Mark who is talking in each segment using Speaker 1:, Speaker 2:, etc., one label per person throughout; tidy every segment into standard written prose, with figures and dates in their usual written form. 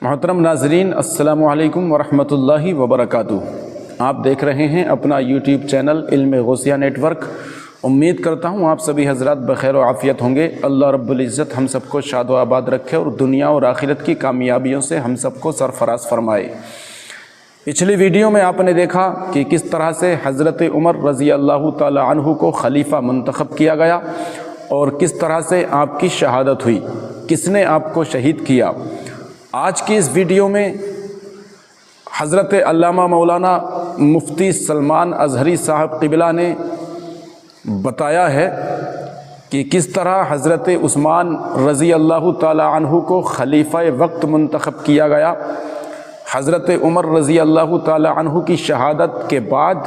Speaker 1: محترم ناظرین، السلام علیکم ورحمۃ اللہ وبرکاتہ۔ آپ دیکھ رہے ہیں اپنا یوٹیوب چینل علم غوثیہ نیٹ ورک۔ امید کرتا ہوں آپ سبھی حضرات بخیر و عافیت ہوں گے۔ اللہ رب العزت ہم سب کو شاد و آباد رکھے اور دنیا اور آخرت کی کامیابیوں سے ہم سب کو سرفراز فرمائے۔ پچھلی ویڈیو میں آپ نے دیکھا کہ کس طرح سے حضرت عمر رضی اللہ تعالی عنہ کو خلیفہ منتخب کیا گیا اور کس طرح سے آپ کی شہادت ہوئی، کس نے آپ کو شہید کیا۔ آج کی اس ویڈیو میں حضرت علامہ مولانا مفتی سلمان اظہری صاحب قبلہ نے بتایا ہے کہ کس طرح حضرت عثمان رضی اللہ تعالی عنہ کو خلیفہ وقت منتخب کیا گیا۔ حضرت عمر رضی اللہ تعالی عنہ کی شہادت کے بعد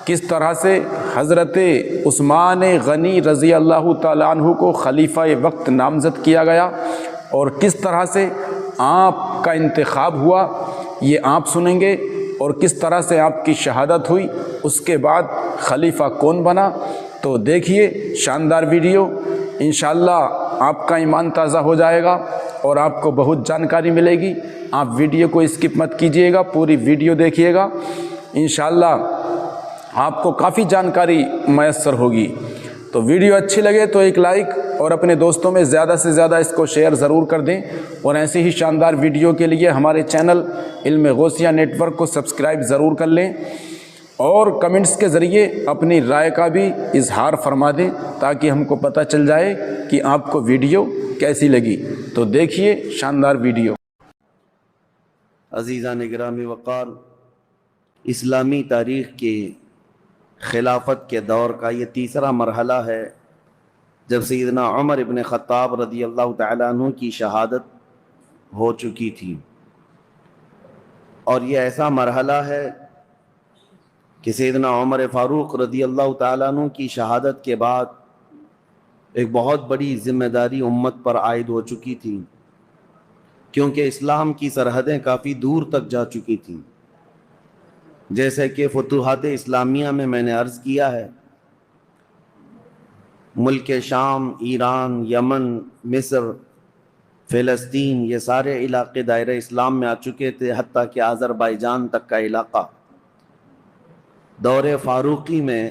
Speaker 1: کس طرح سے حضرت عثمان غنی رضی اللہ تعالی عنہ کو خلیفہ وقت نامزد کیا گیا اور کس طرح سے آپ کا انتخاب ہوا، یہ آپ سنیں گے، اور کس طرح سے آپ کی شہادت ہوئی، اس کے بعد خلیفہ کون بنا۔ تو دیکھیے شاندار ویڈیو، انشاءاللہ آپ کا ایمان تازہ ہو جائے گا اور آپ کو بہت جانکاری ملے گی۔ آپ ویڈیو کو اسکپ مت کیجیے گا، پوری ویڈیو دیکھیے گا، انشاءاللہ آپ کو کافی جانکاری میسر ہوگی۔ تو ویڈیو اچھی لگے تو ایک لائک اور اپنے دوستوں میں زیادہ سے زیادہ اس کو شیئر ضرور کر دیں، اور ایسے ہی شاندار ویڈیو کے لیے ہمارے چینل علم غوثیہ نیٹ ورک کو سبسکرائب ضرور کر لیں، اور کمنٹس کے ذریعے اپنی رائے کا بھی اظہار فرما دیں تاکہ ہم کو پتہ چل جائے کہ آپ کو ویڈیو کیسی لگی۔ تو دیکھیے شاندار ویڈیو۔
Speaker 2: عزیزان گرامی وقار، اسلامی تاریخ کی خلافت کے دور کا یہ تیسرا مرحلہ ہے جب سیدنا عمر ابن خطاب رضی اللہ تعالیٰ عنہ کی شہادت ہو چکی تھی، اور یہ ایسا مرحلہ ہے کہ سیدنا عمر فاروق رضی اللہ تعالیٰ عنہ کی شہادت کے بعد ایک بہت بڑی ذمہ داری امت پر عائد ہو چکی تھی، کیونکہ اسلام کی سرحدیں کافی دور تک جا چکی تھیں۔ جیسے کہ فتوحات اسلامیہ میں نے عرض کیا ہے، ملک شام، ایران، یمن، مصر، فلسطین، یہ سارے علاقے دائرہ اسلام میں آ چکے تھے، حتیٰ کہ آذربائیجان تک کا علاقہ۔ دور فاروقی میں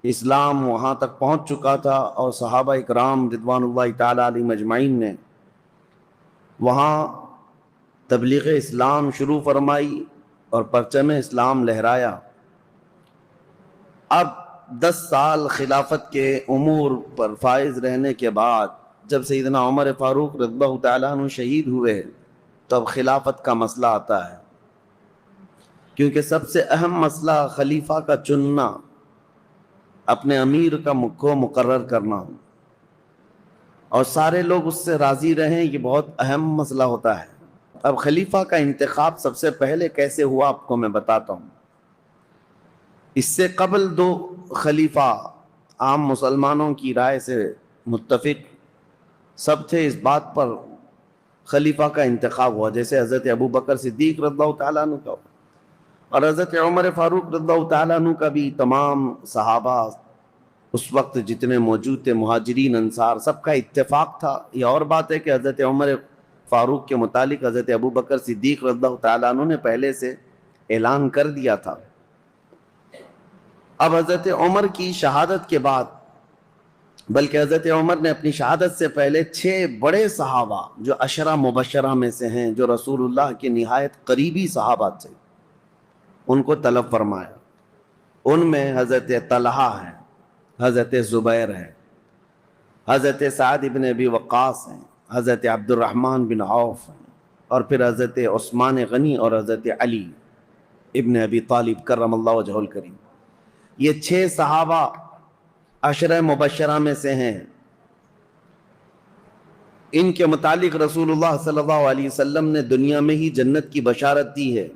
Speaker 2: اسلام وہاں تک پہنچ چکا تھا، اور صحابہ اکرام رضوان اللہ تعالی علیہم اجمعین نے وہاں تبلیغ اسلام شروع فرمائی اور پرچم اسلام لہرایا۔ اب 10 سال خلافت کے امور پر فائز رہنے کے بعد جب سیدنا عمر فاروق رضی اللہ تعالیٰ عنہ شہید ہوئے تو اب خلافت کا مسئلہ آتا ہے، کیونکہ سب سے اہم مسئلہ خلیفہ کا چننا، اپنے امیر کو مقرر کرنا، اور سارے لوگ اس سے راضی رہیں، یہ بہت اہم مسئلہ ہوتا ہے۔ اب خلیفہ کا انتخاب سب سے پہلے کیسے ہوا آپ کو میں بتاتا ہوں۔ اس سے قبل 2 خلیفہ عام مسلمانوں کی رائے سے متفق سب تھے، اس بات پر خلیفہ کا انتخاب ہوا، جیسے حضرت ابو بکر صدیق رضی اللہ تعالیٰ عنہ کا اور حضرت عمر فاروق رضی اللہ تعالیٰ عنہ کا بھی۔ تمام صحابہ اس وقت جتنے موجود تھے، مہاجرین انصار، سب کا اتفاق تھا۔ یہ اور بات ہے کہ حضرت عمر فاروق کے متعلق حضرت ابو بکر صدیق رضی اللہ تعالیٰ عنہ نے پہلے سے اعلان کر دیا تھا۔ اب حضرت عمر کی شہادت کے بعد، بلکہ حضرت عمر نے اپنی شہادت سے پہلے 6 بڑے صحابہ جو عشرہ مبشرہ میں سے ہیں، جو رسول اللہ کے نہایت قریبی صحابہ تھے، ان کو طلب فرمایا۔ ان میں حضرت طلحہ ہے، حضرت زبیر ہے، حضرت سعد ابن ابی وقاص ہیں، حضرت عبد الرحمن بن عوف ہیں، اور پھر حضرت عثمان غنی اور حضرت علی ابن ابی طالب کرم اللہ وجہہ الکریم۔ یہ 6 صحابہ عشرہ مبشرہ میں سے ہیں۔ ان کے متعلق رسول اللہ صلی اللہ علیہ وسلم نے دنیا میں ہی جنت کی بشارت دی ہے،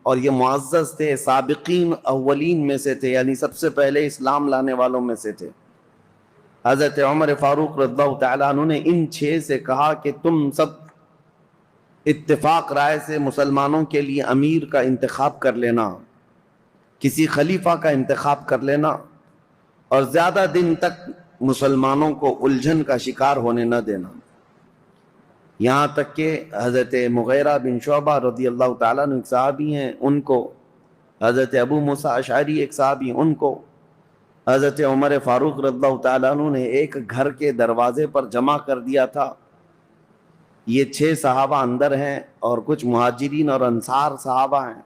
Speaker 2: اور یہ معزز تھے، سابقین اولین میں سے تھے، یعنی سب سے پہلے اسلام لانے والوں میں سے تھے۔ حضرت عمر فاروق رضی اللہ تعالیٰ عنہ نے ان 6 سے کہا کہ تم سب اتفاق رائے سے مسلمانوں کے لیے امیر کا انتخاب کر لینا، کسی خلیفہ کا انتخاب کر لینا، اور زیادہ دن تک مسلمانوں کو الجھن کا شکار ہونے نہ دینا۔ یہاں تک کہ حضرت مغیرہ بن شعبہ رضی اللہ تعالیٰ عنہ ایک صحابی ہیں، ان کو، حضرت ابو موسیٰ اشعری ایک صحابی، ان کو حضرت عمر فاروق رضی اللہ تعالیٰ عنہ نے ایک گھر کے دروازے پر جمع کر دیا تھا۔ یہ 6 صحابہ اندر ہیں اور کچھ مہاجرین اور انصار صحابہ ہیں،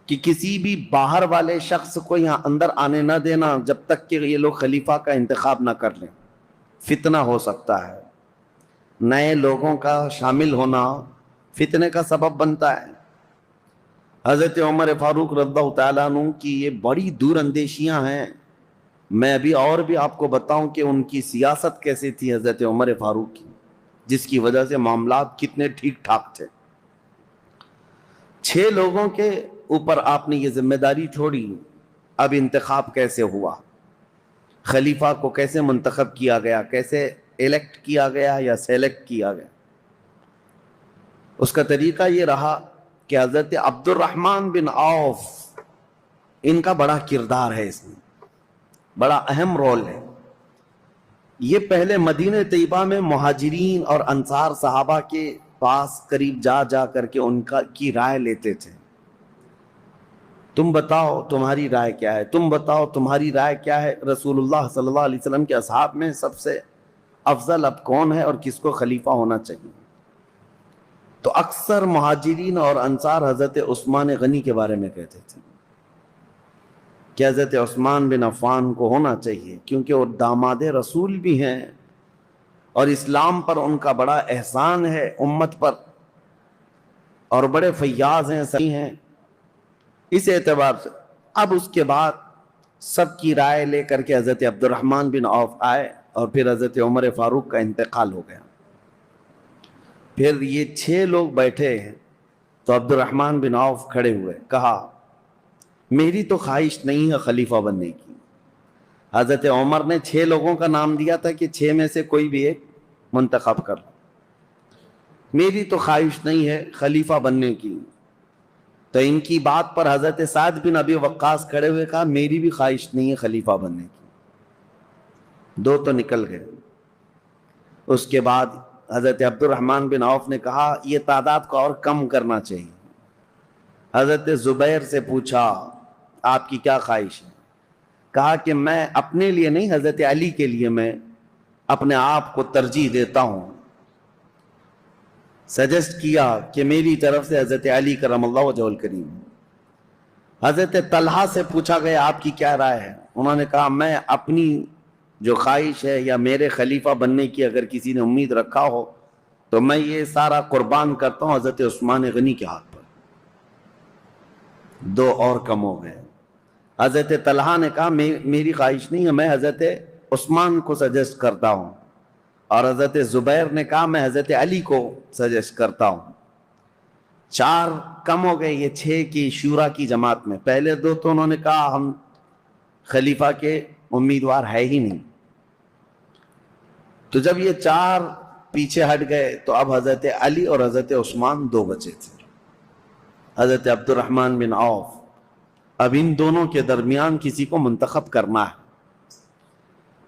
Speaker 2: کہ کسی بھی باہر والے شخص کو یہاں اندر آنے نہ دینا جب تک کہ یہ لوگ خلیفہ کا انتخاب نہ کر لیں، فتنہ ہو سکتا ہے، نئے لوگوں کا شامل ہونا فتنے کا سبب بنتا ہے۔ حضرت عمر فاروق رضی اللہ تعالیٰ عنہ کی یہ بڑی دور اندیشیاں ہیں۔ میں ابھی اور بھی آپ کو بتاؤں کہ ان کی سیاست کیسی تھی حضرت عمر فاروق کی، جس کی وجہ سے معاملات کتنے ٹھیک ٹھاک تھے۔ 6 لوگوں کے اوپر آپ نے یہ ذمہ داری چھوڑی، اب انتخاب کیسے ہوا، خلیفہ کو کیسے منتخب کیا گیا، کیسے الیکٹ کیا گیا یا سیلیکٹ کیا گیا؟ اس کا طریقہ یہ رہا کہ حضرت عبد الرحمن بن عوف، ان کا بڑا کردار ہے، اس میں بڑا اہم رول ہے۔ یہ پہلے مدینہ طیبہ میں مہاجرین اور انصار صحابہ کے پاس قریب جا جا کر کے ان کی رائے لیتے تھے۔ تم بتاؤ تمہاری رائے کیا ہے، تم بتاؤ تمہاری رائے کیا ہے، رسول اللہ صلی اللہ علیہ وسلم کے اصحاب میں سب سے افضل اب کون ہے اور کس کو خلیفہ ہونا چاہیے؟ تو اکثر مہاجرین اور انصار حضرت عثمان غنی کے بارے میں کہتے تھے کہ حضرت عثمان بن عفان کو ہونا چاہیے، کیونکہ وہ داماد رسول بھی ہیں اور اسلام پر ان کا بڑا احسان ہے امت پر، اور بڑے فیاض ہیں، صحیح ہیں۔ اس اعتبار سے اب اس کے بعد سب کی رائے لے کر کے حضرت عبد الرحمن بن عوف آئے اور پھر حضرت عمر فاروق کا انتقال ہو گیا۔ پھر یہ 6 لوگ بیٹھے ہیں تو عبد الرحمن بن عوف کھڑے ہوئے، کہا میری تو خواہش نہیں ہے خلیفہ بننے کی۔ حضرت عمر نے 6 لوگوں کا نام دیا تھا کہ 6 میں سے کوئی بھی ایک منتخب کر لو، میری تو خواہش نہیں ہے خلیفہ بننے کی۔ تو ان کی بات پر حضرت سعد بن ابی وقاص کھڑے ہوئے، کہا میری بھی خواہش نہیں ہے خلیفہ بننے کی۔ 2 تو نکل گئے۔ اس کے بعد حضرت عبد الرحمن بن عوف نے کہا یہ تعداد کو اور کم کرنا چاہیے۔ حضرت زبیر سے پوچھا آپ کی کیا خواہش ہے؟ کہا کہ میں اپنے لیے نہیں، حضرت علی کے لیے میں اپنے آپ کو ترجیح دیتا ہوں۔ سجیسٹ کیا کہ میری طرف سے حضرت علی کرم اللہ وجہ الکریم۔ حضرت طلحہ سے پوچھا گیا آپ کی کیا رائے ہے؟ انہوں نے کہا میں اپنی جو خواہش ہے یا میرے خلیفہ بننے کی اگر کسی نے امید رکھا ہو تو میں یہ سارا قربان کرتا ہوں حضرت عثمان غنی کے ہاتھ پر۔ 2 اور کم ہو گئے۔ حضرت طلحہ نے کہا میری خواہش نہیں ہے، میں حضرت عثمان کو سجیسٹ کرتا ہوں، اور حضرت زبیر نے کہا میں حضرت علی کو سجیسٹ کرتا ہوں۔ 4 کم ہو گئے یہ 6 کی شورا کی جماعت میں۔ پہلے 2 تو انہوں نے کہا ہم خلیفہ کے امیدوار ہے ہی نہیں۔ تو جب یہ 4 پیچھے ہٹ گئے تو اب حضرت علی اور حضرت عثمان 2 بچے تھے، حضرت عبد الرحمن بن عوف۔ اب ان دونوں کے درمیان کسی کو منتخب کرنا ہے،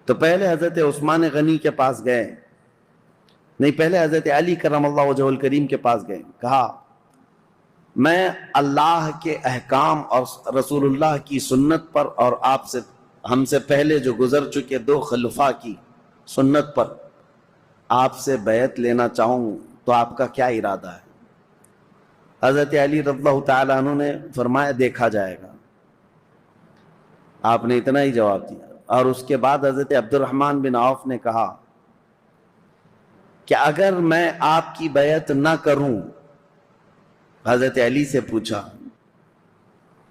Speaker 2: تو پہلے حضرت عثمان غنی کے پاس گئے، نہیں پہلے حضرت علی کرم اللہ وجہ الکریم کے پاس گئے، کہا میں اللہ کے احکام اور رسول اللہ کی سنت پر اور آپ سے ہم سے پہلے جو گزر چکے 2 خلفاء کی سنت پر آپ سے بیعت لینا چاہوں، تو آپ کا کیا ارادہ ہے؟ حضرت علی رضی اللہ تعالیٰ عنہ نے فرمایا دیکھا جائے گا۔ آپ نے اتنا ہی جواب دیا۔ اور اس کے بعد حضرت عبد الرحمن بن عوف نے کہا کہ اگر میں آپ کی بیعت نہ کروں، حضرت علی سے پوچھا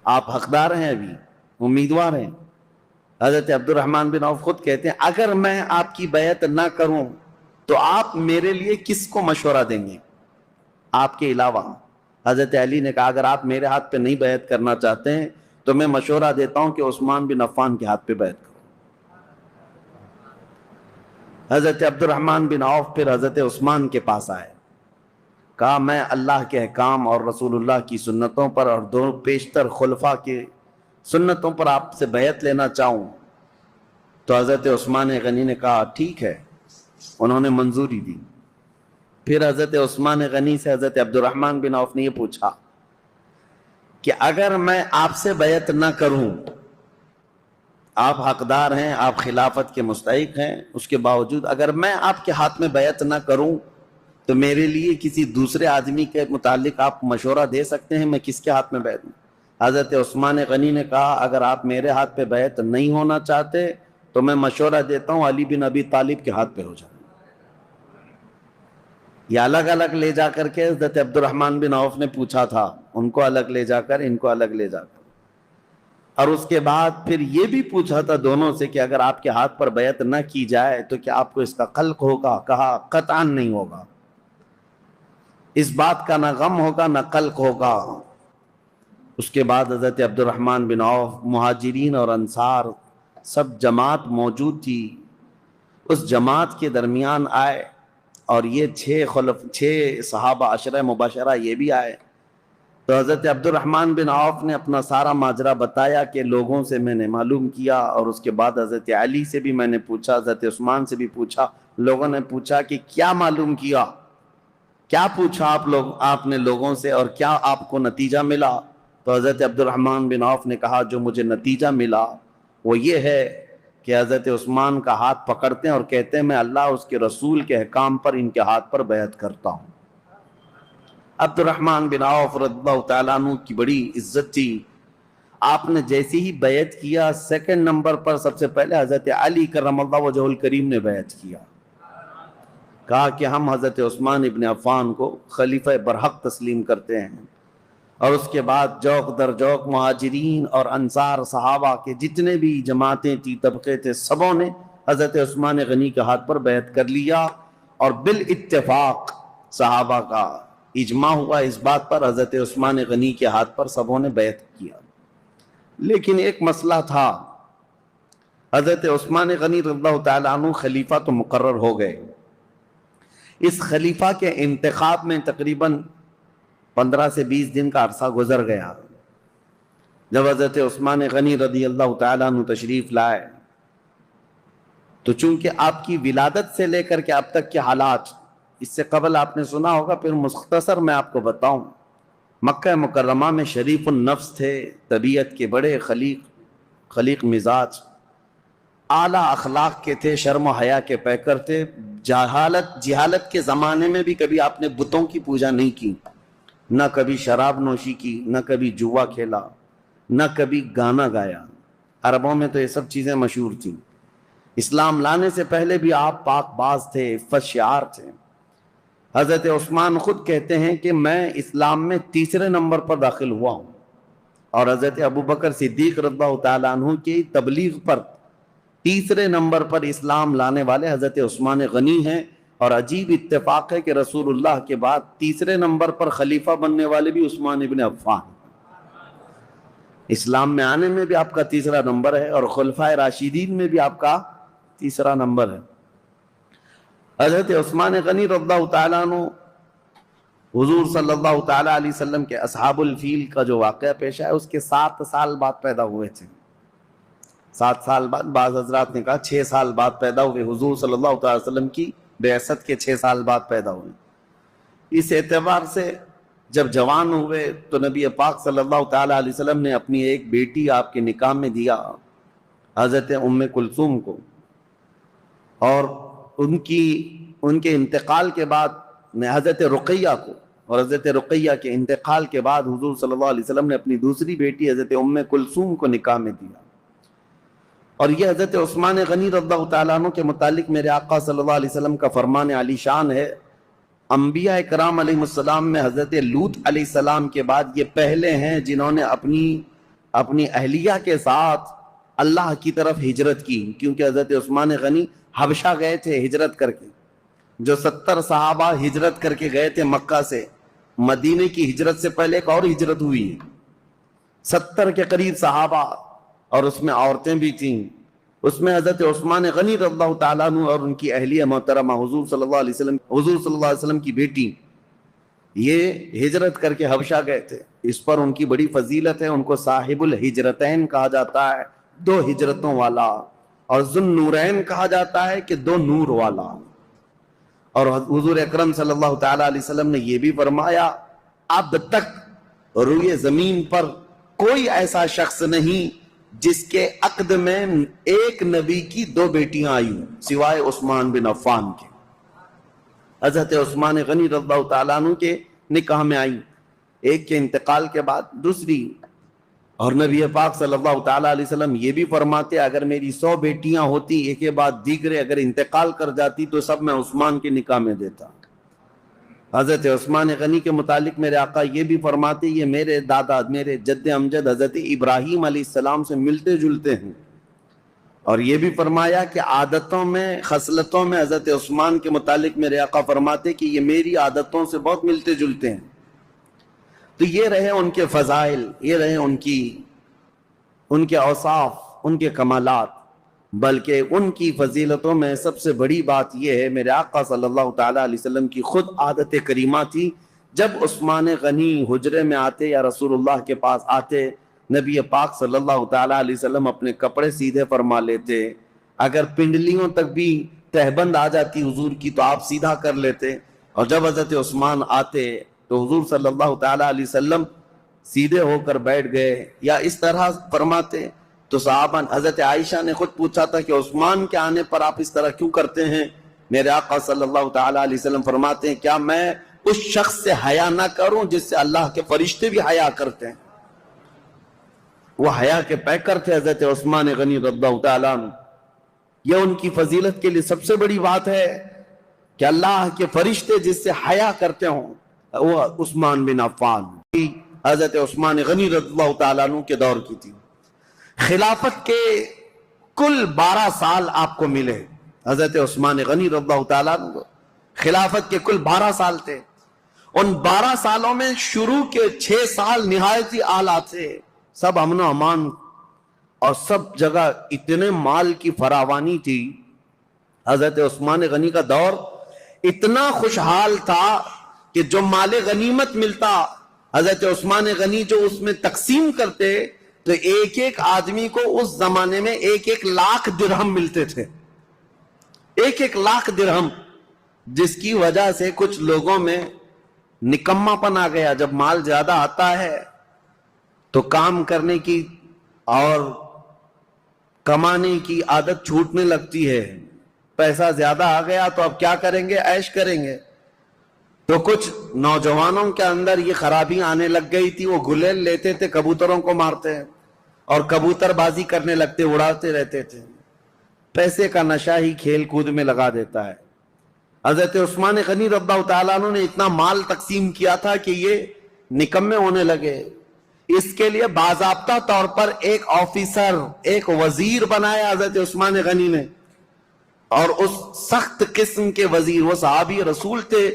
Speaker 2: آپ حقدار ہیں، ابھی امیدوار ہیں؟ حضرت عبد الرحمن بن عوف خود کہتے ہیں اگر میں آپ کی بیعت نہ کروں تو آپ میرے لیے کس کو مشورہ دیں گے آپ کے علاوہ؟ حضرت علی نے کہا اگر آپ میرے ہاتھ پہ نہیں بیعت کرنا چاہتے ہیں تو میں مشورہ دیتا ہوں کہ عثمان بن عفان کے ہاتھ پہ بیعت کرو۔ حضرت عبد الرحمن بن عوف پھر حضرت عثمان کے پاس آئے، کہا میں اللہ کے احکام اور رسول اللہ کی سنتوں پر اور 2 پیشتر خلفاء کی سنتوں پر آپ سے بیعت لینا چاہوں۔ تو حضرت عثمان غنی نے کہا ٹھیک ہے، انہوں نے منظوری دی۔ پھر حضرت عثمان غنی سے حضرت عبد الرحمن بن عوف نے یہ پوچھا کہ اگر میں آپ سے بیعت نہ کروں، آپ حقدار ہیں، آپ خلافت کے مستحق ہیں، اس کے باوجود اگر میں آپ کے ہاتھ میں بیعت نہ کروں تو میرے لیے کسی دوسرے آدمی کے متعلق آپ مشورہ دے سکتے ہیں، میں کس کے ہاتھ میں بیعت دوں؟ حضرت عثمان غنی نے کہا اگر آپ میرے ہاتھ پہ بیعت نہیں ہونا چاہتے تو میں مشورہ دیتا ہوں علی بن ابی طالب کے ہاتھ پہ ہو جائیں۔ یہ الگ الگ لے جا کر کے حضرت عبد الرحمن بن عوف نے پوچھا تھا، ان کو الگ لے جا کر، ان کو الگ لے جا کر، اور اس کے بعد پھر یہ بھی پوچھا تھا دونوں سے کہ اگر آپ کے ہاتھ پر بیعت نہ کی جائے تو کیا آپ کو اس کا خلق ہوگا؟ کہا قطعاً نہیں ہوگا، اس بات کا نہ غم ہوگا نہ قلق ہوگا۔ اس کے بعد حضرت عبد الرحمن بن عوف، مہاجرین اور انصار سب جماعت موجود تھی، اس جماعت کے درمیان آئے اور یہ چھ صحابہ عشرہ مباشرہ یہ بھی آئے۔ تو حضرت عبد الرحمن بن عوف نے اپنا سارا ماجرا بتایا کہ لوگوں سے میں نے معلوم کیا، اور اس کے بعد حضرت علی سے بھی میں نے پوچھا، حضرت عثمان سے بھی پوچھا۔ لوگوں نے پوچھا کہ کیا معلوم کیا، کیا پوچھا آپ نے لوگوں سے اور کیا آپ کو نتیجہ ملا؟ تو حضرت عبد الرحمن بن عوف نے کہا جو مجھے نتیجہ ملا وہ یہ ہے کہ حضرت عثمان کا ہاتھ پکڑتے ہیں اور کہتے ہیں میں اللہ اس کے رسول کے احکام پر ان کے ہاتھ پر بیعت کرتا ہوں۔ عبد الرحمن بن عوف رضی اللہ تعالیٰ عنہ کی بڑی عزت تھی، آپ نے جیسے ہی بیعت کیا سیکنڈ نمبر پر سب سے پہلے حضرت علی کرم اللہ وجہہ الکریم نے بیعت کیا، کہا کہ ہم حضرت عثمان ابن عفان کو خلیفہ برحق تسلیم کرتے ہیں۔ اور اس کے بعد جوق در جوق مہاجرین اور انصار صحابہ کے جتنے بھی جماعتیں تھی، طبقے تھے، سبوں نے حضرت عثمان غنی کے ہاتھ پر بیعت کر لیا، اور بالاتفاق صحابہ کا اجماع ہوا اس بات پر حضرت عثمان غنی کے ہاتھ پر سبوں نے بیعت کیا۔ لیکن ایک مسئلہ تھا، حضرت عثمان غنی رضی اللہ تعالیٰ عنہ خلیفہ تو مقرر ہو گئے، اس خلیفہ کے انتخاب میں تقریباً 15 سے 20 دن کا عرصہ گزر گیا۔ جب حضرت عثمان غنی رضی اللہ تعالیٰ عنہ تشریف لائے تو چونکہ آپ کی ولادت سے لے کر کے اب تک کے حالات اس سے قبل آپ نے سنا ہوگا، پھر مختصر میں آپ کو بتاؤں۔ مکہ مکرمہ میں شریف النفس تھے، طبیعت کے بڑے خلیق مزاج، اعلیٰ اخلاق کے تھے، شرم و حیا کے پیکر تھے۔ جہالت کے زمانے میں بھی کبھی آپ نے بتوں کی پوجا نہیں کی، نہ کبھی شراب نوشی کی، نہ کبھی جوا کھیلا، نہ کبھی گانا گایا۔ عربوں میں تو یہ سب چیزیں مشہور تھیں۔ اسلام لانے سے پہلے بھی آپ پاک باز تھے، عفت شعار تھے۔ حضرت عثمان خود کہتے ہیں کہ میں اسلام میں تیسرے نمبر پر داخل ہوا ہوں، اور حضرت ابوبکر صدیق رضی اللہ تعالیٰ عنہ کی تبلیغ پر تیسرے نمبر پر اسلام لانے والے حضرت عثمان غنی ہیں۔ اور عجیب اتفاق ہے کہ رسول اللہ کے بعد تیسرے نمبر پر خلیفہ بننے والے بھی عثمان ابن عفان، اسلام میں آنے میں بھی آپ کا تیسرا نمبر ہے، اور خلفائے راشدین میں بھی آپ کا تیسرا نمبر ہے۔ حضرت عثمان غنی رضی اللہ تعالیٰ عنہ حضور صلی اللہ تعالیٰ علیہ وسلم کے اصحاب الفیل کا جو واقعہ پیش ہے اس کے 7 سال بعد پیدا ہوئے تھے۔ 7 سال بعد، بعض حضرات نے کہا 6 سال بعد پیدا ہوئے، حضور صلی اللہ تعالیٰ علیہ وسلم کی بعثت کے 6 سال بعد پیدا ہوئے۔ اس اعتبار سے جب جوان ہوئے تو نبی پاک صلی اللہ تعالیٰ علیہ وسلم نے اپنی ایک بیٹی آپ کے نکاح میں دیا، حضرت ام کلثوم کو، اور ان کے انتقال کے بعد حضرت رقیہ کو، اور حضرت رقیہ کے انتقال کے بعد حضور صلی اللہ علیہ وسلم نے اپنی دوسری بیٹی حضرت ام کلثوم کو نکاح میں دیا۔ اور یہ حضرت عثمان غنی رضی اللہ تعالیٰ عنہ کے متعلق میرے آقا صلی اللہ علیہ وسلم کا فرمان علی شان ہے۔ انبیاء کرام علیہ السلام میں حضرت لوط علیہ السلام کے بعد یہ پہلے ہیں جنہوں نے اپنی اہلیہ کے ساتھ اللہ کی طرف ہجرت کی، کیونکہ حضرت عثمان غنی حبشہ گئے تھے ہجرت کر کے۔ جو 70 صحابہ ہجرت کر کے گئے تھے مکہ سے، مدینے کی ہجرت سے پہلے ایک اور ہجرت ہوئی ہے، 70 کے قریب صحابہ، اور اس میں عورتیں بھی تھیں۔ اس میں حضرت عثمان غنی رضی اللہ تعالیٰ عنہ اور ان کی اہلیہ محترمہ حضور صلی اللہ علیہ وسلم کی بیٹی، یہ ہجرت کر کے حبشہ گئے تھے۔ اس پر ان کی بڑی فضیلت ہے، ان کو صاحب الہجرتین کہا جاتا ہے، 2 ہجرتوں والا، اور ذو النورین کہا جاتا ہے کہ 2 نور والا۔ اور حضور اکرم صلی اللہ تعالی علیہ وسلم نے یہ بھی فرمایا اب تک روئے زمین پر کوئی ایسا شخص نہیں جس کے عقد میں ایک نبی کی 2 بیٹیاں آئی ہوں سوائے عثمان بن عفان کے. حضرت عثمان غنی رضی اللہ تعالیٰ عنہ کے نکاح میں آئی، ایک کے انتقال کے بعد دوسری. اور نبی پاک صلی اللہ تعالیٰ علیہ وسلم یہ بھی فرماتے اگر میری 100 بیٹیاں ہوتی ایک کے بعد دیگرے اگر انتقال کر جاتی تو سب میں عثمان کے نکاح میں دیتا. حضرت عثمان غنی کے متعلق میرے آقا یہ بھی فرماتے یہ میرے دادا میرے جد امجد حضرت ابراہیم علیہ السلام سے ملتے جلتے ہیں. اور یہ بھی فرمایا کہ عادتوں میں خصلتوں میں حضرت عثمان کے متعلق میرے آقا فرماتے کہ یہ میری عادتوں سے بہت ملتے جلتے ہیں. تو یہ رہے ان کے فضائل، یہ رہے ان کے اوصاف، ان کے کمالات. بلکہ ان کی فضیلتوں میں سب سے بڑی بات یہ ہے میرے آقا صلی اللہ تعالیٰ علیہ وسلم کی خود عادت کریمہ تھی. جب عثمان غنی حجرے میں آتے یا رسول اللہ کے پاس آتے نبی پاک صلی اللہ تعالیٰ علیہ وسلم اپنے کپڑے سیدھے فرما لیتے. اگر پنڈلیوں تک بھی تہبند آ جاتی حضور کی تو آپ سیدھا کر لیتے. اور جب حضرت عثمان آتے تو حضور صلی اللہ تعالیٰ علیہ وسلم سیدھے ہو کر بیٹھ گئے یا اس طرح فرماتے. تو صحابہ حضرت عائشہ نے خود پوچھا تھا کہ عثمان کے آنے پر آپ اس طرح کیوں کرتے ہیں؟ میرے آقا صلی اللہ تعالیٰ علیہ وسلم فرماتے ہیں کیا میں اس شخص سے حیا نہ کروں جس سے اللہ کے فرشتے بھی حیا کرتے ہیں؟ وہ حیا کے پیکر تھے حضرت عثمان غنی رضی اللہ تعالیٰ عنہ. یہ ان کی فضیلت کے لیے سب سے بڑی بات ہے کہ اللہ کے فرشتے جس سے حیا کرتے ہوں وہ عثمان بن عفان. حضرت عثمان غنی رضی اللہ تعالیٰ عنہ کے دور کی تھی. خلافت کے کل 12 سال آپ کو ملے. حضرت عثمان غنی رضی اللہ تعالیٰ عنہ خلافت کے کل 12 سال تھے. ان 12 سالوں میں شروع کے 6 سال نہایت ہی اعلیٰ تھے. سب امن و امان اور سب جگہ اتنے مال کی فراوانی تھی. حضرت عثمان غنی کا دور اتنا خوشحال تھا کہ جو مال غنیمت ملتا حضرت عثمان غنی جو اس میں تقسیم کرتے تو ایک ایک آدمی کو اس زمانے میں 1-1 لاکھ درہم ملتے تھے. 1-1 لاکھ درہم، جس کی وجہ سے کچھ لوگوں میں نکما پن آ گیا. جب مال زیادہ آتا ہے تو کام کرنے کی اور کمانے کی عادت چھوٹنے لگتی ہے. پیسہ زیادہ آ گیا تو اب کیا کریں گے؟ عیش کریں گے. تو کچھ نوجوانوں کے اندر یہ خرابی آنے لگ گئی تھی. وہ گلیل لیتے تھے، کبوتروں کو مارتے اور کبوتر بازی کرنے لگتے، اڑاتے رہتے تھے. پیسے کا نشہ ہی کھیل کود میں لگا دیتا ہے. حضرت عثمان غنی رضی اللہ تعالیٰ عنہ نے اتنا مال تقسیم کیا تھا کہ یہ نکمے ہونے لگے. اس کے لیے باضابطہ طور پر ایک آفیسر، ایک وزیر بنایا حضرت عثمان غنی نے. اور اس سخت قسم کے وزیر، وہ صحابی رسول تھے،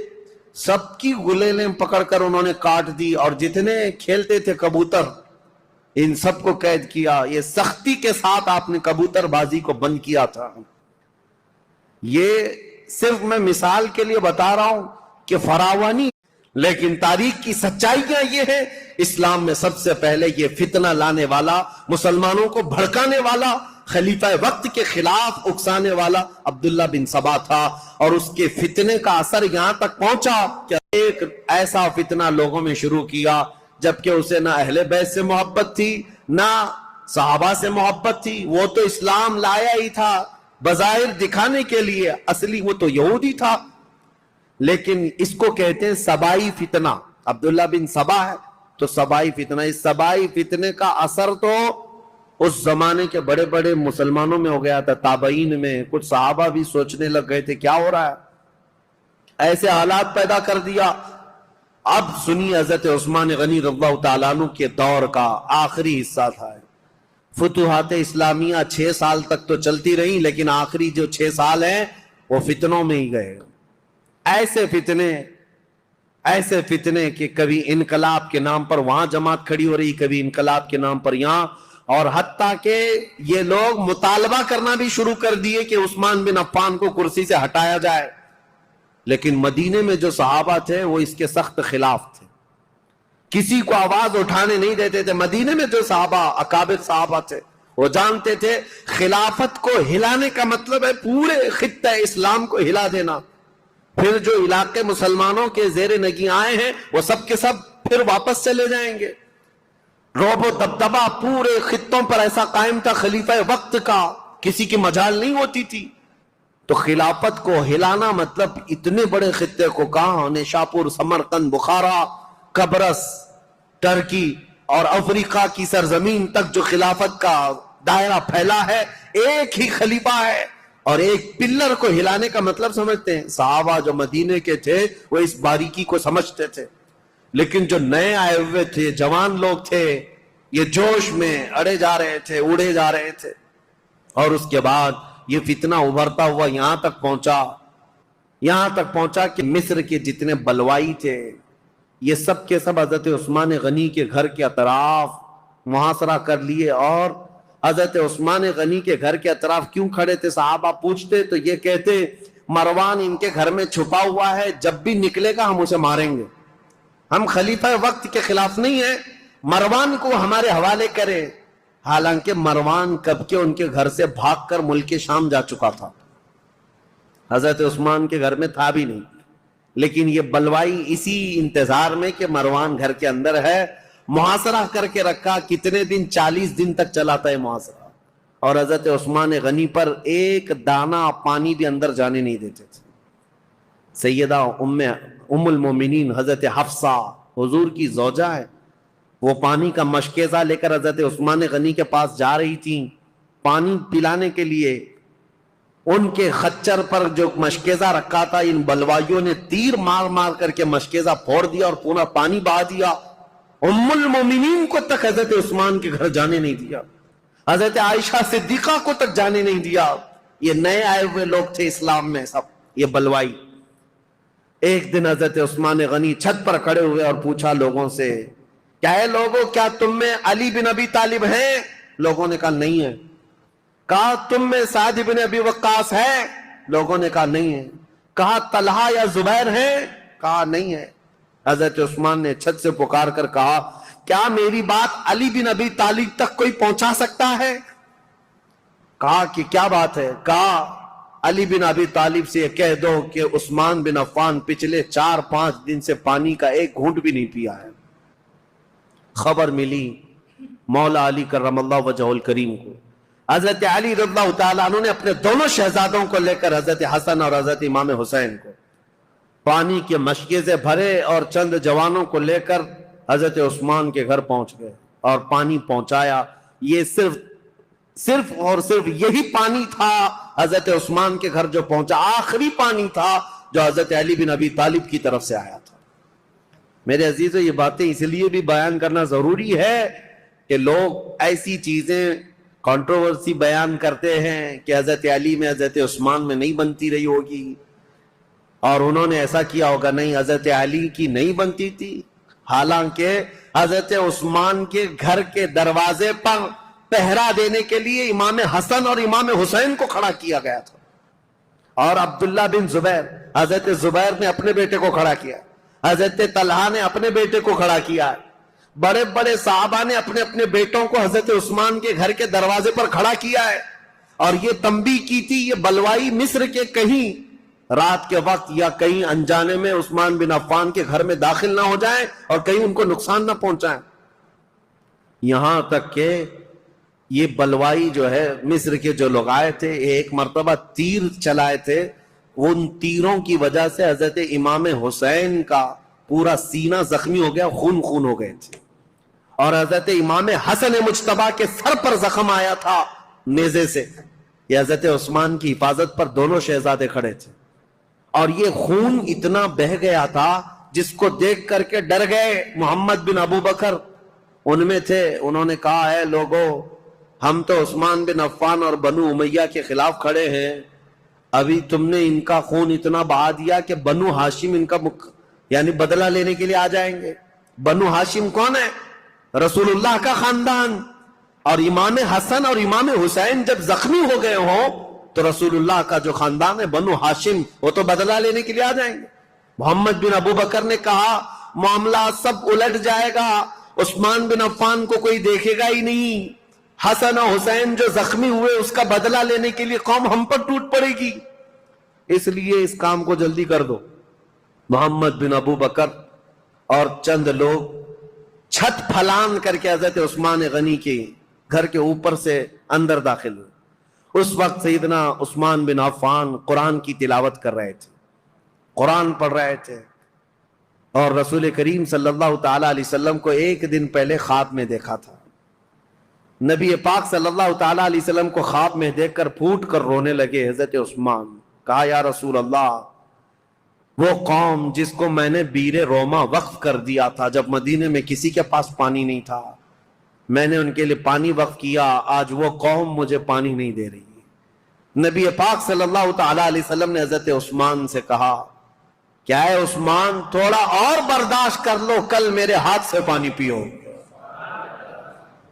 Speaker 2: سب کی گلیلیں پکڑ کر انہوں نے کاٹ دی. اور جتنے کھیلتے تھے کبوتر ان سب کو قید کیا. یہ سختی کے ساتھ آپ نے کبوتر بازی کو بند کیا تھا. یہ صرف میں مثال کے لیے بتا رہا ہوں کہ فراوانی، لیکن تاریخ کی سچائیاں یہ ہے اسلام میں سب سے پہلے یہ فتنہ لانے والا، مسلمانوں کو بھڑکانے والا، خلیفہ وقت کے خلاف اکسانے والا عبداللہ بن سبا تھا. اور اس کے فتنے کا اثر یہاں تک پہنچا کہ ایک ایسا فتنہ لوگوں میں شروع کیا جبکہ اسے نہ اہل بیت سے محبت تھی نہ صحابہ سے محبت تھی. وہ تو اسلام لایا ہی تھا بظاہر دکھانے کے لیے، اصلی وہ تو یہودی تھا. لیکن اس کو کہتے ہیں سبائی فتنہ. عبداللہ بن سبا ہے تو سبائی فتنہ. اس سبائی فتنے کا اثر تو اس زمانے کے بڑے بڑے مسلمانوں میں ہو گیا تھا، تابعین میں. کچھ صحابہ بھی سوچنے لگ گئے تھے کیا ہو رہا ہے، ایسے حالات پیدا کر دیا. اب سنی حضرت عثمان غنی رضی اللہ تعالیٰ عنہ کے دور کا آخری حصہ تھا. فتوحات اسلامیہ 6 سال تک تو چلتی رہی، لیکن آخری جو 6 سال ہیں وہ فتنوں میں ہی گئے. ایسے فتنے کہ کبھی انقلاب کے نام پر وہاں جماعت کھڑی ہو رہی، کبھی انقلاب کے نام پر یہاں. اور حتیٰ کہ یہ لوگ مطالبہ کرنا بھی شروع کر دیے کہ عثمان بن عفان کو کرسی سے ہٹایا جائے. لیکن مدینے میں جو صحابہ تھے وہ اس کے سخت خلاف تھے، کسی کو آواز اٹھانے نہیں دیتے تھے. مدینے میں جو صحابہ اکابر صحابہ تھے وہ جانتے تھے خلافت کو ہلانے کا مطلب ہے پورے خطہ اسلام کو ہلا دینا. پھر جو علاقے مسلمانوں کے زیر نگی آئے ہیں وہ سب کے سب پھر واپس چلے جائیں گے. رعب و دبدبہ پورے خطوں پر ایسا قائم تھا خلیفہ وقت کا، کسی کی مجال نہیں ہوتی تھی. تو خلافت کو ہلانا مطلب اتنے بڑے خطے کو، کہاں نیشاپور، سمرقند، بخارا، قبرص، ترکی اور افریقہ کی سرزمین تک جو خلافت کا دائرہ پھیلا ہے، ایک ہی خلیفہ ہے. اور ایک پلر کو ہلانے کا مطلب سمجھتے ہیں. صحابہ جو مدینے کے تھے وہ اس باریکی کو سمجھتے تھے، لیکن جو نئے آئے ہوئے تھے، جوان لوگ تھے، یہ جوش میں اڑے جا رہے تھے، اڑے جا رہے تھے. اور اس کے بعد یہ فتنہ ابھرتا ہوا یہاں تک پہنچا کہ مصر کے جتنے بلوائی تھے یہ سب کے سب حضرت عثمان غنی کے گھر کے اطراف محاصرہ کر لیے. اور حضرت عثمان غنی کے گھر کے اطراف کیوں کھڑے تھے؟ صحابہ پوچھتے تو یہ کہتے مروان ان کے گھر میں چھپا ہوا ہے، جب بھی نکلے گا ہم اسے ماریں گے. ہم خلیفہ وقت کے خلاف نہیں ہیں، مروان کو ہمارے حوالے کرے. حالانکہ مروان کب کے ان کے گھر سے بھاگ کر ملک شام جا چکا تھا، حضرت عثمان کے گھر میں تھا بھی نہیں. لیکن یہ بلوائی اسی انتظار میں کہ مروان گھر کے اندر ہے محاصرہ کر کے رکھا. کتنے دن؟ 40 دن تک چلا تھا یہ محاصرہ. اور حضرت عثمان غنی پر ایک دانہ پانی بھی اندر جانے نہیں دیتے تھے. سیدہ ام المومنین حضرت حفصہ حضور کی زوجہ ہے، وہ پانی کا مشکیزہ لے کر حضرت عثمان غنی کے پاس جا رہی تھیں پانی پلانے کے لیے. ان کے خچر پر جو مشکیزہ رکھا تھا ان بلوائیوں نے تیر مار مار کر کے مشکیزہ پھوڑ دیا اور پورا پانی بہا دیا. ام المومنین کو تک حضرت عثمان کے گھر جانے نہیں دیا، حضرت عائشہ صدیقہ کو تک جانے نہیں دیا. یہ نئے آئے ہوئے لوگ تھے اسلام میں سب، یہ بلوائی. ایک دن حضرت عثمان غنی چھت پر کھڑے ہوئے اور پوچھا لوگوں سے، کیا ہے لوگوں، کیا تم میں علی بن ابی طالب ہیں؟ لوگوں نے کہا نہیں ہے. کہا تم میں سعد بن ابی وقاص ہے؟ لوگوں نے کہا نہیں ہے. کہا طلحہ یا زبیر ہیں؟ کہا نہیں ہے. حضرت عثمان نے چھت سے پکار کر کہا کیا میری بات علی بن ابی طالب تک کوئی پہنچا سکتا ہے؟ کہا کہ کیا بات ہے؟ کہا علی بن ابی طالب سے یہ کہہ دو کہ عثمان بن عفان پچھلے 4-5 دن سے پانی کا ایک گھونٹ بھی نہیں پیا ہے. خبر ملی مولا علی کرم اللہ وجہہ الکریم کو. حضرت علی رضی اللہ تعالیٰ عنہ نے اپنے دونوں شہزادوں کو لے کر حضرت حسن اور حضرت امام حسین کو پانی کے مشکیزے بھرے اور چند جوانوں کو لے کر حضرت عثمان کے گھر پہنچ گئے اور پانی پہنچایا. یہ صرف اور صرف یہی پانی تھا حضرت عثمان کے گھر جو پہنچا، آخری پانی تھا جو حضرت علی بن ابی طالب کی طرف سے آیا تھا. میرے عزیزو، یہ باتیں اس لیے بھی بیان کرنا ضروری ہے کہ لوگ ایسی چیزیں کنٹروورسی بیان کرتے ہیں کہ حضرت علی میں حضرت عثمان میں نہیں بنتی رہی ہوگی اور انہوں نے ایسا کیا ہوگا. نہیں، حضرت علی کی نہیں بنتی تھی. حالانکہ حضرت عثمان کے گھر کے دروازے پر پہرا دینے کے لیے امام حسن اور امام حسین کو کھڑا کیا گیا تھا. اور عبداللہ بن زبیر، حضرت زبیر نے اپنے بیٹے کو کھڑا کیا، حضرت طلحہ نے اپنے بیٹے کو کھڑا کیا. بڑے بڑے صحابہ نے اپنے اپنے بیٹوں کو حضرت عثمان کے گھر کے دروازے پر کھڑا کیا ہے. اور یہ تنبیہ کی تھی یہ بلوائی مصر کے کہیں رات کے وقت یا کہیں انجانے میں عثمان بن عفان کے گھر میں داخل نہ ہو جائیں اور کہیں ان کو نقصان نہ پہنچائیں. یہاں تک کہ یہ بلوائی جو ہے مصر کے جو لوگ آئے تھے ایک مرتبہ تیر چلائے تھے، ان تیروں کی وجہ سے حضرت امام حسین کا پورا سینہ زخمی ہو گیا، خون ہو گئے تھے. اور حضرت امام حسن مجتبیٰ کے سر پر زخم آیا تھا نیزے سے. یہ حضرت عثمان کی حفاظت پر دونوں شہزادے کھڑے تھے اور یہ خون اتنا بہہ گیا تھا جس کو دیکھ کر کے ڈر گئے. محمد بن ابو بکر ان میں تھے، انہوں نے کہا ہے لوگوں، ہم تو عثمان بن عفان اور بنو امیہ کے خلاف کھڑے ہیں، ابھی تم نے ان کا خون اتنا بہا دیا کہ بنو ہاشم ان کا یعنی بدلہ لینے کے لیے آ جائیں گے. بنو ہاشم کون ہے؟ رسول اللہ کا خاندان. اور امام حسن اور امام حسین جب زخمی ہو گئے ہوں تو رسول اللہ کا جو خاندان ہے بنو ہاشم وہ تو بدلہ لینے کے لیے آ جائیں گے. محمد بن ابو بکر نے کہا معاملہ سب الٹ جائے گا، عثمان بن عفان کو کوئی دیکھے گا ہی نہیں، حسن اور حسین جو زخمی ہوئے اس کا بدلہ لینے کے لیے قوم ہم پر ٹوٹ پڑے گی. اس لیے اس کام کو جلدی کر دو۔ محمد بن ابو بکر اور چند لوگ چھت پھلان کر کے حضرت عثمان غنی کے گھر کے اوپر سے اندر داخل ہوئے۔ اس وقت سیدنا عثمان بن عفان قرآن کی تلاوت کر رہے تھے، قرآن پڑھ رہے تھے، اور رسول کریم صلی اللہ تعالی علیہ وسلم کو ایک دن پہلے خواب میں دیکھا تھا۔ نبی پاک صلی اللہ تعالی علیہ وسلم کو خواب میں دیکھ کر پھوٹ کر رونے لگے حضرت عثمان۔ کہا یا رسول اللہ، وہ قوم جس کو میں نے بیر روما وقف کر دیا تھا جب مدینے میں کسی کے پاس پانی نہیں تھا، میں نے ان کے لیے پانی وقف کیا، آج وہ قوم مجھے پانی نہیں دے رہی۔ نبی پاک صلی اللہ تعالی علیہ وسلم نے حضرت عثمان سے کہا، کیا ہے عثمان، تھوڑا اور برداشت کر لو، کل میرے ہاتھ سے پانی پیو۔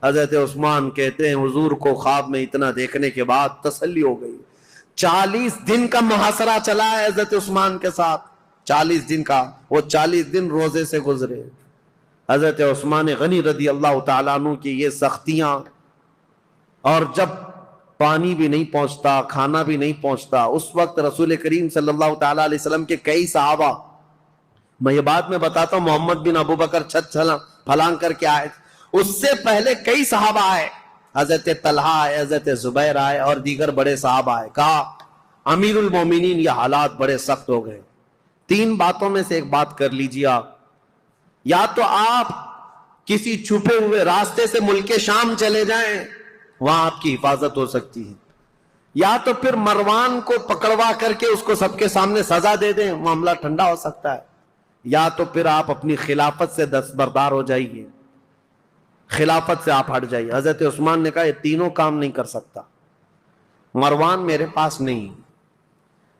Speaker 2: حضرت عثمان کہتے ہیں حضور کو خواب میں اتنا دیکھنے کے بعد تسلی ہو گئی۔ 40 دن کا محاصرہ چلا ہے حضرت عثمان کے ساتھ، 40 دن کا، وہ 40 دن روزے سے گزرے۔ حضرت عثمان غنی رضی اللہ تعالیٰ عنہ کی یہ سختیاں، اور جب پانی بھی نہیں پہنچتا، کھانا بھی نہیں پہنچتا، اس وقت رسول کریم صلی اللہ تعالیٰ علیہ وسلم کے کئی صحابہ، میں یہ بات میں بتاتا ہوں، محمد بن ابو بکر چھت پھلانگ کر کے آئے، اس سے پہلے کئی صحابہ آئے، حضرت طلحہ آئے، حضرت زبیر آئے، اور دیگر بڑے صحابہ آئے۔ کہا امیر المومنین یہ حالات بڑے سخت ہو گئے، 3 باتوں میں سے ایک بات کر لیجیے آپ، یا تو آپ کسی چھپے ہوئے راستے سے ملک شام چلے جائیں، وہاں آپ کی حفاظت ہو سکتی ہے، یا تو پھر مروان کو پکڑوا کر کے اس کو سب کے سامنے سزا دے دیں، معاملہ ٹھنڈا ہو سکتا ہے، یا تو پھر آپ اپنی خلافت سے دستبردار ہو جائیے، خلافت سے آپ ہٹ جائیے۔ حضرت عثمان نے کہا یہ تینوں کام نہیں کر سکتا، مروان میرے پاس نہیں،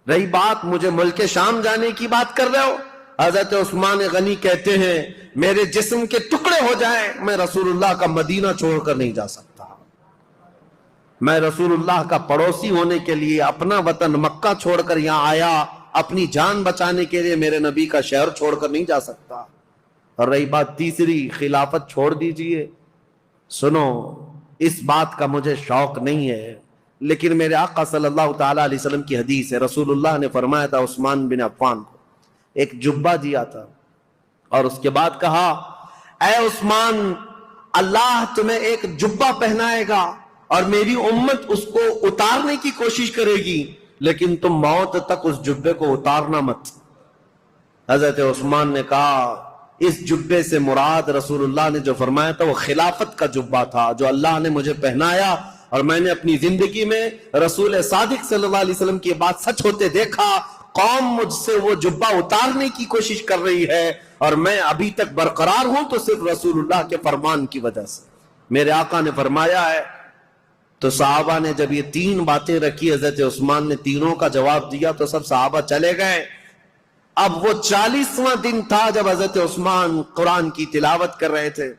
Speaker 2: رہی بات مجھے ملک شام جانے کی بات کر رہے ہو، حضرت عثمان غنی کہتے ہیں میرے جسم کے ٹکڑے ہو جائیں، میں رسول اللہ کا مدینہ چھوڑ کر نہیں جا سکتا، میں رسول اللہ کا پڑوسی ہونے کے لیے اپنا وطن مکہ چھوڑ کر یہاں آیا، اپنی جان بچانے کے لیے میرے نبی کا شہر چھوڑ کر نہیں جا سکتا۔ اور رہی بات تیسری، خلافت چھوڑ دیجئے، سنو اس بات کا مجھے شوق نہیں ہے، لیکن میرے آقا صلی اللہ تعالی علیہ وسلم کی حدیث ہے، رسول اللہ نے فرمایا تھا عثمان بن عفان کو ایک جبہ دیا تھا، اور اس کے بعد کہا اے عثمان، اللہ تمہیں ایک جبہ پہنائے گا اور میری امت اس کو اتارنے کی کوشش کرے گی، لیکن تم موت تک اس جبے کو اتارنا مت۔ حضرت عثمان نے کہا اس جبے سے مراد رسول اللہ نے جو فرمایا تھا وہ خلافت کا جبہ تھا جو اللہ نے مجھے پہنایا، اور میں نے اپنی زندگی میں رسول صادق صلی اللہ علیہ وسلم کی بات سچ ہوتے دیکھا، قوم مجھ سے وہ جبہ اتارنے کی کوشش کر رہی ہے، اور میں ابھی تک برقرار ہوں تو صرف رسول اللہ کے فرمان کی وجہ سے، میرے آقا نے فرمایا ہے۔ تو صحابہ نے جب یہ 3 باتیں رکھی، حضرت عثمان نے تینوں کا جواب دیا تو سب صحابہ چلے گئے۔ اب وہ 40واں دن تھا جب حضرت عثمان قرآن کی تلاوت کر رہے تھے،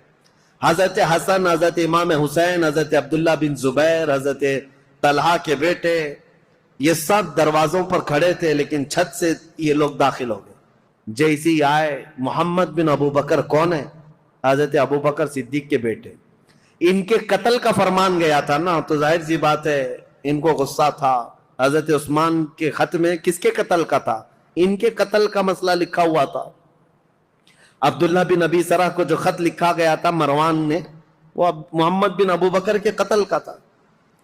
Speaker 2: حضرت حسن، حضرت امام حسین، حضرت عبداللہ بن زبیر، حضرت طلحہ کے بیٹے، یہ سب دروازوں پر کھڑے تھے، لیکن چھت سے یہ لوگ داخل ہو گئے۔ جیسے ہی آئے، محمد بن ابو بکر کون ہے؟ حضرت ابو بکر صدیق کے بیٹے، ان کے قتل کا فرمان گیا تھا نا، تو ظاہر سی بات ہے ان کو غصہ تھا۔ حضرت عثمان کے خط میں کس کے قتل کا تھا؟ ان کے قتل کا مسئلہ لکھا ہوا تھا۔ عبداللہ بن ابی سرح کو جو خط لکھا گیا تھا مروان نے، وہ محمد بن ابو بکر کے قتل کا تھا۔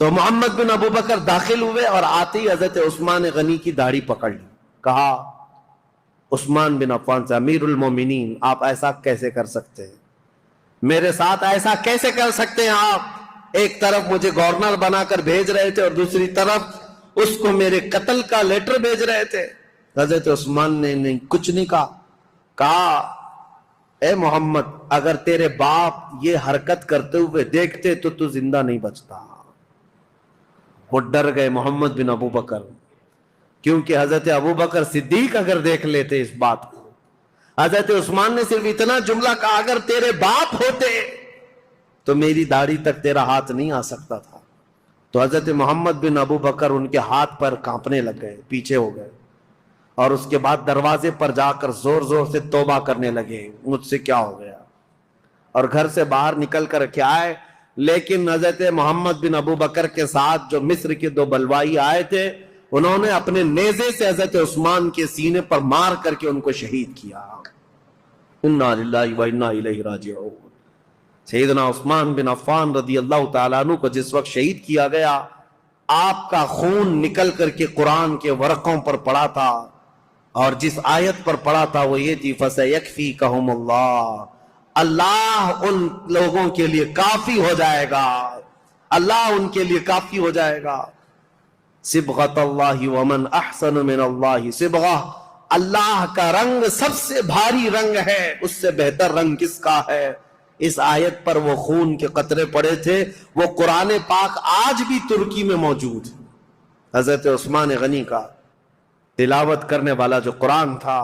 Speaker 2: تو محمد بن ابو بکر داخل ہوئے اور آتے ہی حضرت عثمان غنی کی داڑھی پکڑ لی، کہا عثمان بن عفان سے، امیر المومنین آپ ایسا کیسے کر سکتے ہیں؟ میرے ساتھ ایسا کیسے کر سکتے ہیں آپ؟ ایک طرف مجھے گورنر بنا کر بھیج رہے تھے اور دوسری طرف اس کو میرے قتل کا لیٹر بھیج رہے تھے۔ حضرت عثمان نے کچھ نہیں کہا اے محمد، اگر تیرے باپ یہ حرکت کرتے ہوئے دیکھتے تو تو زندہ نہیں بچتا۔ وہ ڈر گئے محمد بن ابو بکر، کیونکہ حضرت ابو بکر صدیق اگر دیکھ لیتے اس بات کو، حضرت عثمان نے صرف اتنا جملہ کہا اگر تیرے باپ ہوتے تو میری داڑھی تک تیرا ہاتھ نہیں آ سکتا تھا۔ تو حضرت محمد بن ابو بکر ان کے ہاتھ پر کانپنے لگ گئے، پیچھے ہو گئے، اور اس کے بعد دروازے پر جا کر زور زور سے توبہ کرنے لگے، مجھ سے کیا ہو گیا، اور گھر سے باہر نکل کر کے آئے۔ لیکن حضرت محمد بن ابو بکر کے ساتھ جو مصر کے 2 بلوائی آئے تھے، انہوں نے اپنے نیزے سے حضرت عثمان کے سینے پر مار کر کے ان کو شہید کیا. انا للہ و انا الیہ راجعون. سیدنا عثمان بن عفان رضی اللہ تعالیٰ عنہ کو جس وقت شہید کیا گیا، آپ کا خون نکل کر کے قرآن کے ورقوں پر پڑا تھا، اور جس آیت پر پڑا تھا وہ یہ تھی فَسَيَكْفِيكَهُمُ اللَّهُ، اللہ ان لوگوں کے لیے کافی ہو جائے گا، اللہ ان کے لیے کافی ہو جائے گا. صبغۃ اللہ ومن احسن من اللہ صبغہ، اللہ کا رنگ سب سے بھاری رنگ ہے، اس سے بہتر رنگ کس کا ہے. اس آیت پر وہ خون کے قطرے پڑے تھے. وہ قرآن پاک آج بھی ترکی میں موجود ہے. حضرت عثمان غنی کا تلاوت کرنے والا جو قرآن تھا،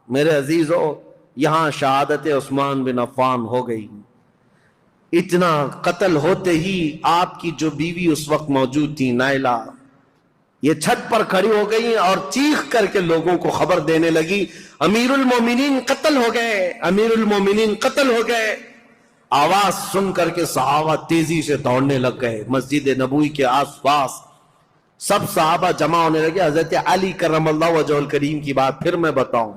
Speaker 2: میرے عزیزو، یہاں شہادت عثمان بن عفان ہو گئی. اتنا قتل ہوتے ہی آپ کی جو بیوی اس وقت موجود تھی نائلہ، یہ چھت پر کھڑی ہو گئی اور چیخ کر کے لوگوں کو خبر دینے لگی امیر المومنین قتل ہو گئے، امیر المومنین قتل ہو گئے. آواز سن کر کے صحابہ تیزی سے دوڑنے لگ گئے. مسجد نبوی کے آس پاس سب صحابہ جمع ہونے لگے. حضرت علی کرم اللہ وجہہ الکریم کی بات پھر میں بتاؤں.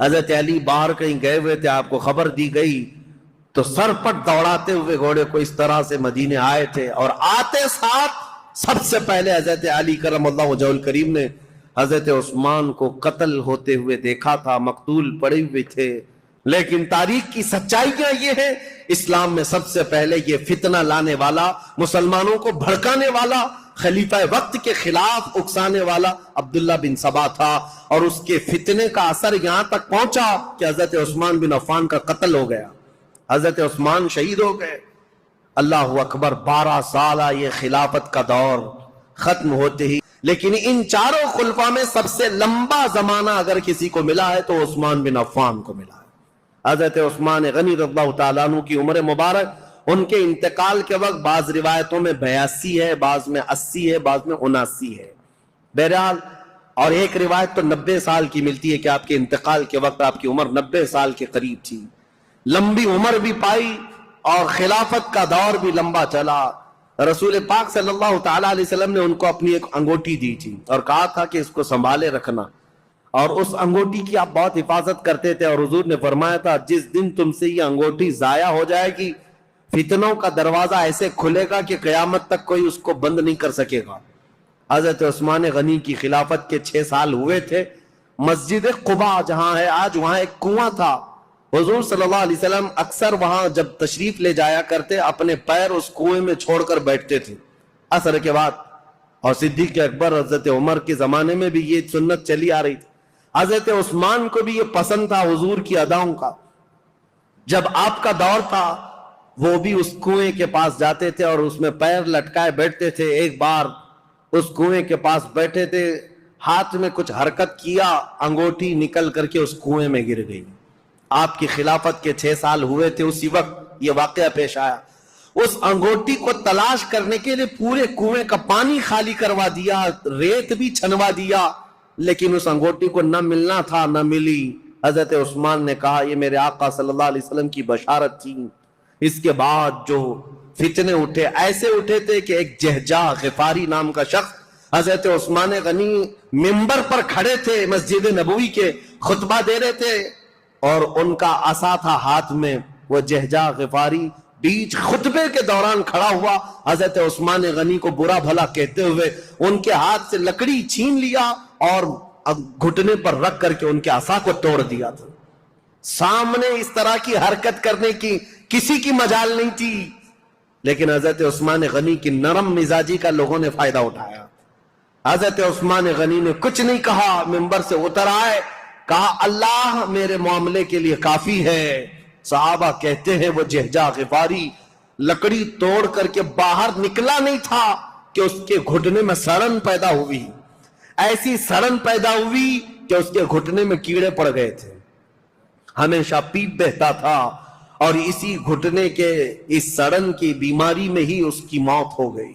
Speaker 2: حضرت علی باہر کہیں گئے ہوئے تھے، آپ کو خبر دی گئی تو سر پٹ دوڑاتے ہوئے گھوڑے کو اس طرح سے مدینے آئے تھے، اور آتے ساتھ سب سے پہلے حضرت علی کرم اللہ وجہہ الکریم نے حضرت عثمان کو قتل ہوتے ہوئے دیکھا تھا، مقتول پڑے ہوئے تھے. لیکن تاریخ کی سچائیاں یہ ہے، اسلام میں سب سے پہلے یہ فتنہ لانے والا، مسلمانوں کو بھڑکانے والا، خلیفہ وقت کے خلاف اکسانے والا عبداللہ بن سبا تھا. اور اس کے فتنے کا اثر یہاں تک پہنچا کہ حضرت عثمان بن عفان کا قتل ہو گیا، حضرت عثمان شہید ہو گئے. اللہ اکبر. 12 سالہ یہ خلافت کا دور ختم ہوتے ہی، لیکن ان چاروں خلفاء میں سب سے لمبا زمانہ اگر کسی کو ملا ہے تو عثمان بن عفان کو ملا ہے. حضرت عثمان غنی رضی اللہ تعالیٰ عنہ کی عمر مبارک، ان کے انتقال کے وقت بعض روایتوں میں 82 ہے، بعض میں 80 ہے، بعض میں 79 ہے. بہرحال، اور ایک روایت تو 90 سال کی ملتی ہے کہ آپ کے انتقال کے وقت آپ کی عمر 90 سال کے قریب تھی. لمبی عمر بھی پائی اور خلافت کا دور بھی لمبا چلا. رسول پاک صلی اللہ تعالیٰ علیہ وسلم نے ان کو اپنی ایک انگوٹھی دی تھی اور کہا تھا کہ اس کو سنبھالے رکھنا، اور اس انگوٹھی کی آپ بہت حفاظت کرتے تھے. اور حضور نے فرمایا تھا جس دن تم سے یہ انگوٹھی ضائع ہو جائے گی، فتنوں کا دروازہ ایسے کھلے گا کہ قیامت تک کوئی اس کو بند نہیں کر سکے گا. حضرت عثمان غنی کی خلافت کے 6 سال ہوئے تھے. مسجد قباء جہاں ہے آج، وہاں ایک کنواں تھا. حضور صلی اللہ علیہ وسلم اکثر وہاں جب تشریف لے جایا کرتے، اپنے پیر اس کنویں میں چھوڑ کر بیٹھتے تھے عصر کے بعد. اور صدیق اکبر، حضرت عمر کے زمانے میں بھی یہ سنت چلی آ رہی تھی. حضرت عثمان کو بھی یہ پسند تھا حضور کی اداؤں کا. جب آپ کا دور تھا وہ بھی اس کنویں کے پاس جاتے تھے اور اس میں پیر لٹکائے بیٹھتے تھے. ایک بار اس کنویں کے پاس بیٹھے تھے، ہاتھ میں کچھ حرکت کیا، انگوٹھی نکل کر کے اس کنویں میں گر گئی. آپ کی خلافت کے 6 سال ہوئے تھے، اسی وقت یہ واقعہ پیش آیا. اس انگوٹھی کو تلاش کرنے کے لیے پورے کنویں کا پانی خالی کروا دیا، ریت بھی چھنوا دیا، لیکن اس انگوٹھی کو نہ ملنا تھا، نہ ملی. حضرت عثمان نے کہا یہ میرے آقا صلی اللہ علیہ وسلم کی بشارت تھی. اس کے بعد جو فتنے اٹھے، ایسے اٹھے تھے کہ ایک جہجہ غفاری نام کا شخص، حضرت عثمان غنی منبر پر کھڑے تھے، مسجد نبوی کے خطبہ دے رہے تھے، اور ان کا عصا تھا ہاتھ میں. وہ جہجہ غفاری بیچ خطبے کے دوران کھڑا ہوا، حضرت عثمان غنی کو برا بھلا کہتے ہوئے ان کے ہاتھ سے لکڑی چھین لیا اور گھٹنے پر رکھ کر کے ان کے عصا کو توڑ دیا تھا. سامنے اس طرح کی حرکت کرنے کی کسی کی مجال نہیں تھی، لیکن حضرت عثمان غنی کی نرم مزاجی کا لوگوں نے فائدہ اٹھایا. حضرت عثمان غنی نے کچھ نہیں کہا، منبر سے اتر آئے، کہا اللہ میرے معاملے کے لیے کافی ہے. صحابہ کہتے ہیں وہ جہجہ غفاری لکڑی توڑ کر کے باہر نکلا نہیں تھا کہ اس کے گھٹنے میں سڑن پیدا ہوئی. ایسی سڑن پیدا ہوئی کہ اس کے گھٹنے میں کیڑے پڑ گئے تھے، ہمیشہ پیپ بہتا تھا، اور اسی گھٹنے کے اس سڑن کی بیماری میں ہی اس کی موت ہو گئی.